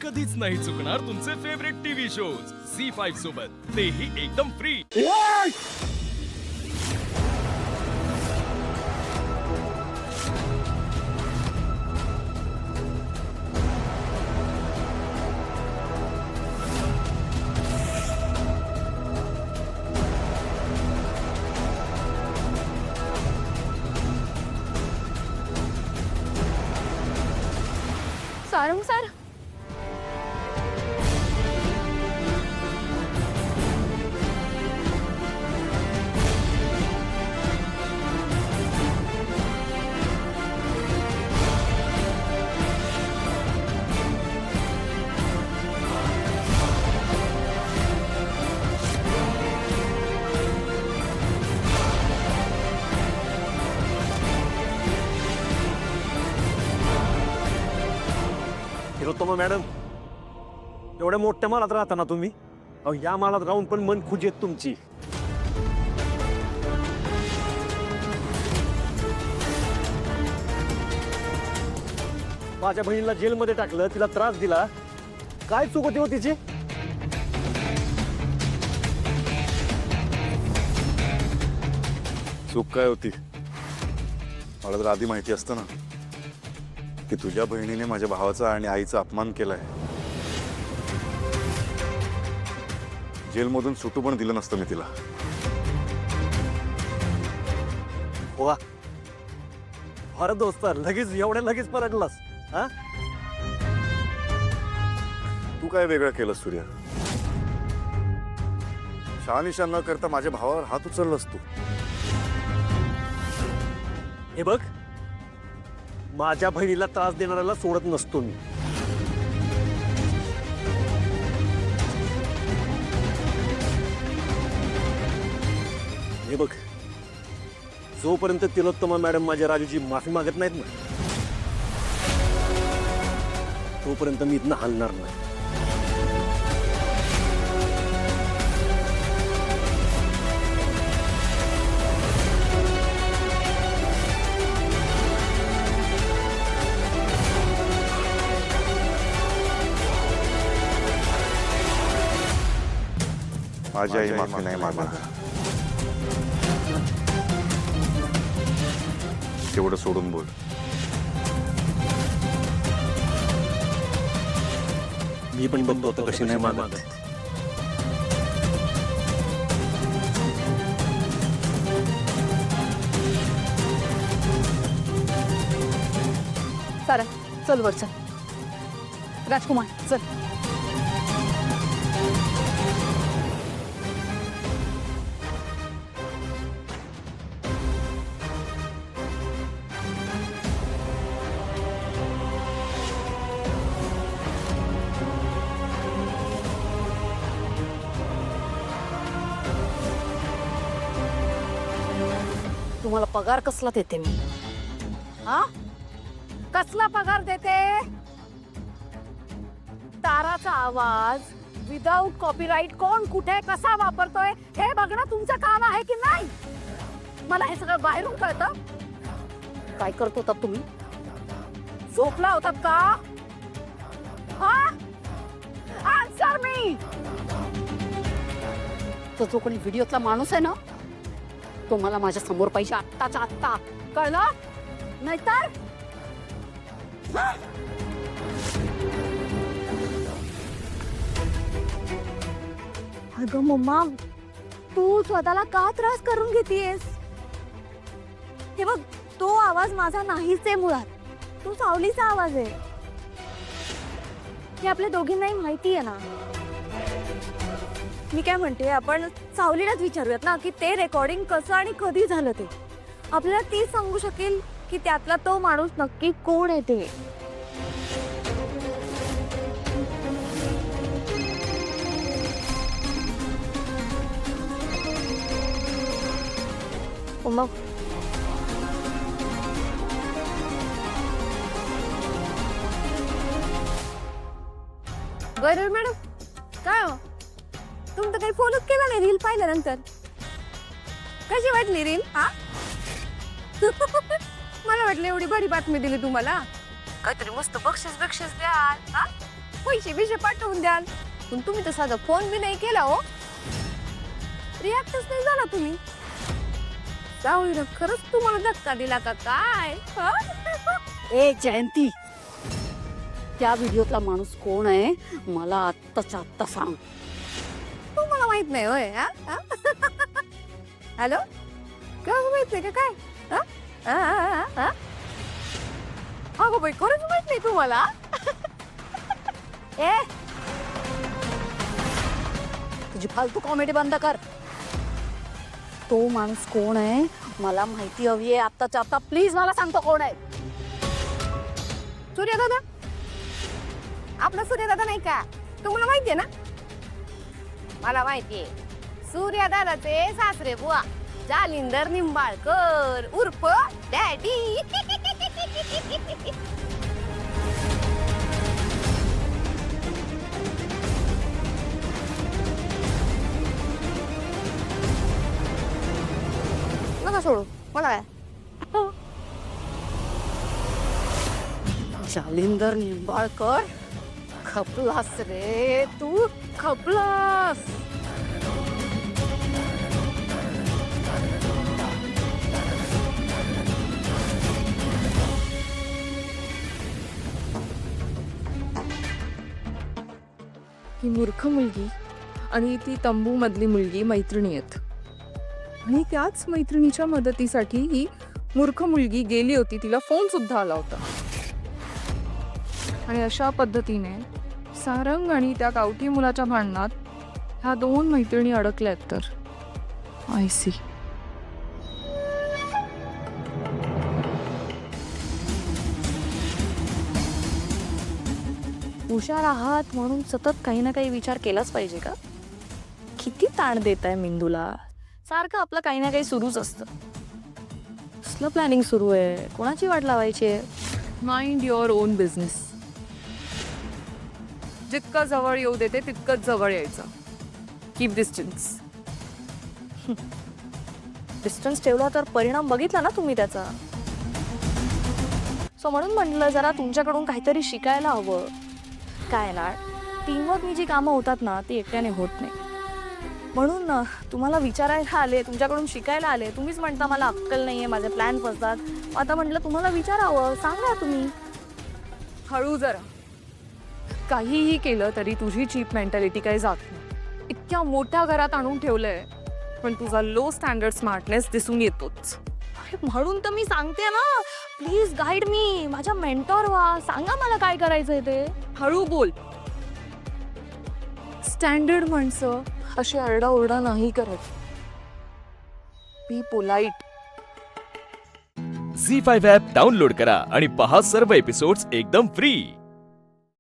कधीच नाही चुकणार तुमचे फेवरेट टीव्ही शोज झी5 सोबत, तेही एकदम free. Sarang sir, Tilottama madam, एवढ्या मोठ्या मालात राहता ना तुम्ही? अहो, या मालात राहून पण मन खुश येत तुमची। माझ्या बहिणीला जेलमध्ये टाकलं, तिला त्रास दिला, काय चूक होती हो तिची? चूक काय होती? मला तर आधी माहिती असतं ना की तुझ्या बहिणीने माझ्या भावाचा आणि आईचा अपमान केलाय, जेलमधून सुटू पण दिलं नसतं मी तिला। वा, अरे दोस्त, लगेच परतलास हा? तू काय वेगळं केलं सूर्या? शहानिशा न करता माझ्या भावावर हात उचललास तू। हे बघ, माझ्या बहिणीला त्रास देणाऱ्याला सोडत नसतो मी। हे बघ, जोपर्यंत तिलोत्तमा मॅडम माझ्या राजूची माफी मागत नाहीत ना, तोपर्यंत मी इथनं हलणार नाही। माझी आई माफी नाही मागणार, तेवढं सोडून बोल। मी पण बघतो होतो कशी नाही मागत। सारंग चल वर चल। राजकुमार चल। तुम्हाला पगार कसला देते मी? हा, कसला पगार देते? ताराचा आवाज विदाउट कॉपीराइट कोण कुठे कसा वापरतोय हे बघणं तुमचं काम आहे की नाही? मला हे सगळं बाहेरून कळतं। काय करत होतात तुम्ही? झोपला होतात का? हा, आन्सर मी। तो जो कोणी व्हिडिओतला माणूस आहे ना, तो मला माझ्या समोर पाहिजे आत्ताच्या आत्ता, कळलं? नाहीतर अगं मम्मा, तू स्वतःला का त्रास करून घेतीयस? हे बघ, तो आवाज माझा नाहीच आहे मुळात, तो सावलीचा आवाज आहे। हे आपल्या दोघींनाही माहिती आहे ना। मी काय म्हणते, आपण सावलीलाच विचारूयात ना की ते रेकॉर्डिंग कसं आणि कधी झालं ते। आपल्याला ती सांगू शकेल की त्यातला तो माणूस नक्की कोण आहे ते। मग गौरव मॅडम, काय हो तुम्ही तर काही फॉलोच केला नाही रील पाहिल्यानंतर? कशी वाटली रील? हा मला वाटलं एवढी भारी बातमी दिली तुम्हाला, काहीतरी मस्त बक्षीस द्याल। पैसे बिशे पाठवून द्याल, पण तुम्ही तर साधा फोन बी नाही केला हो. रिॲक्टच नाही झाला तुम्ही. सावळीनं खरंच तुम्हाला धक्का दिला का काय? हा? ए जयंती, त्या व्हिडिओतला माणूस कोण आहे मला आत्ताच्या आत्ता सांग. तुम्हाला माहित नाही होय? हॅलो, काय माहित नाही का काय? हा? हा, हा, हा? अगं बाई, खरंच माहित नाही तुम्हाला? ए तुझी फालतू कॉमेडी बंद कर. तो माणूस कोण आहे मला माहिती हवी आहे आत्ताच्या आत्ता. प्लीज मला सांगतो कोण आहे. सूर्यदादा, आपला सूर्यदादा नाही का? तुम्हाला माहितीये ना? मला माहितीये, सूर्यदादाचे सासरे बुवा जालिंदर निंबाळकर उर्फ डॅडी. नका सोडू मला काय. जालिंदर निंबाळकर, खपलास रे तू, खपलास. ही मूर्ख मुलगी आणि ती तंबू मधली मुलगी मैत्रिणी आहेत आणि त्याच मैत्रिणीच्या मदतीसाठी ही मूर्ख मुलगी गेली होती. तिला फोन सुद्धा आला होता आणि अशा पद्धतीने सारंग आणि त्या गावठी मुलाच्या भांडणात ह्या दोन मैत्रिणी अडकल्यात. तर आय सी. हुशार आहात म्हणून सतत काही ना काही विचार केलाच पाहिजे का? किती ताण देत आहे मेंदूला. सारखं आपलं काही ना काही सुरूच असतं. कसलं प्लॅनिंग सुरू आहे, कोणाची वाट लावायची आहे? Mind your on business. जितकं जवळ येऊ देते तितकंच जवळ यायचं. Keep distance. डिस्टन्स ठेवला तर परिणाम बघितला ना तुम्ही त्याचा. सो म्हणून म्हटलं जरा तुमच्याकडून काहीतरी शिकायला हवं. काय ना, टीमवर्कनी जी कामं होतात ना ती एकट्याने होत नाही. म्हणून तुम्हाला विचारायला आले, तुमच्याकडून शिकायला आले. तुम्हीच म्हणता मला अक्कल नाही आहे, माझे प्लॅन फसतात. आता म्हटलं तुम्हाला विचारावं, सांगा तुम्ही. हळू जरा. काहीही केलं तरी तुझी चीप मेंटॅलिटी काही जात नाही. इतक्या मोठ्या घरात आणून ठेवलंय पण तुझा लो स्टँडर्ड स्मार्टनेस दिसून येतोच. अरे म्हणून तर मी सांगते ना, प्लीज गाईड मी. माझ्या मेंटॉर व्हा. सांगा मला काय करायचंय ते. हळू बोल. स्टँडर्ड माणसं अशी आरडाओरडा नाही करत. Be polite. Zee 5 app download करा आणि पहा सर्व एपिसोड्स एकदम फ्री.